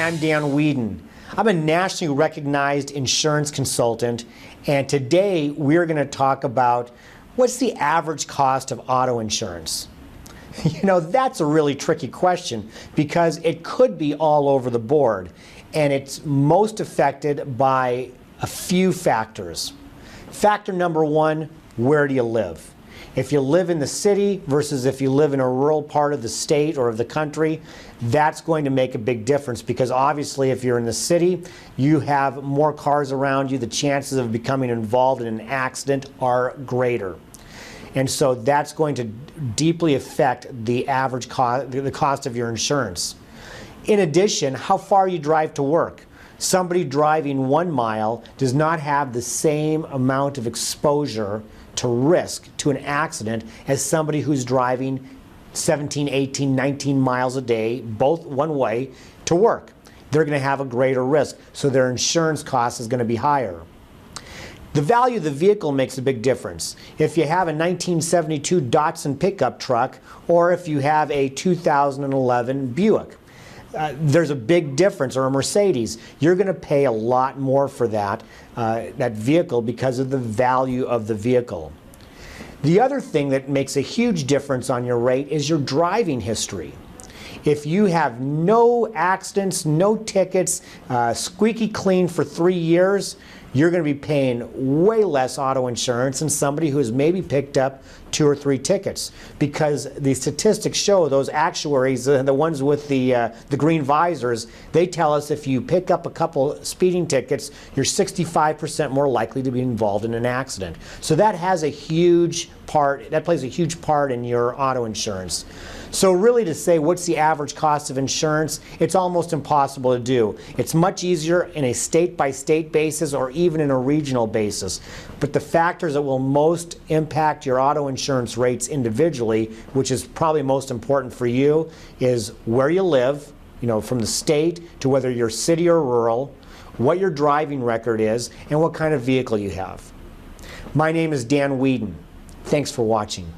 I'm Dan Whedon. I'm a nationally recognized insurance consultant, and today we're going to talk about what's the average cost of auto insurance. You know, that's a really tricky question because it could be all over the board, and it's most affected by a few factors. Factor number one, where do you live? If you live in the city versus if you live in a rural part of the state or of the country, that's going to make a big difference because obviously if you're in the city, you have more cars around you, the chances of becoming involved in an accident are greater. And so that's going to deeply affect the average cost, the cost of your insurance. In addition, how far you drive to work. Somebody driving 1 mile does not have the same amount of exposure to risk to an accident as somebody who's driving 17, 18, 19 miles a day, both one way, to work. They're going to have a greater risk, so their insurance cost is going to be higher. The value of the vehicle makes a big difference. If you have a 1972 Datsun pickup truck or if you have a 2011 Buick, there's a big difference, or a Mercedes. You're going to pay a lot more for that vehicle because of the value of the vehicle. The other thing that makes a huge difference on your rate is your driving history. If you have no accidents, no tickets, squeaky clean for 3 years, you're going to be paying way less auto insurance than somebody who has maybe picked up 2 or 3 tickets, because the statistics show those actuaries, the ones with the green visors, they tell us if you pick up a couple speeding tickets, you're 65% more likely to be involved in an accident. So that has a huge part, that plays a huge part in your auto insurance. So really, to say what's the average cost of insurance, it's almost impossible to do. It's much easier in a state-by-state basis or even in a regional basis. But the factors that will most impact your auto insurance rates individually, which is probably most important for you, is where you live, you know, from the state to whether you're city or rural, what your driving record is, and what kind of vehicle you have. My name is Dan Whedon. Thanks for watching.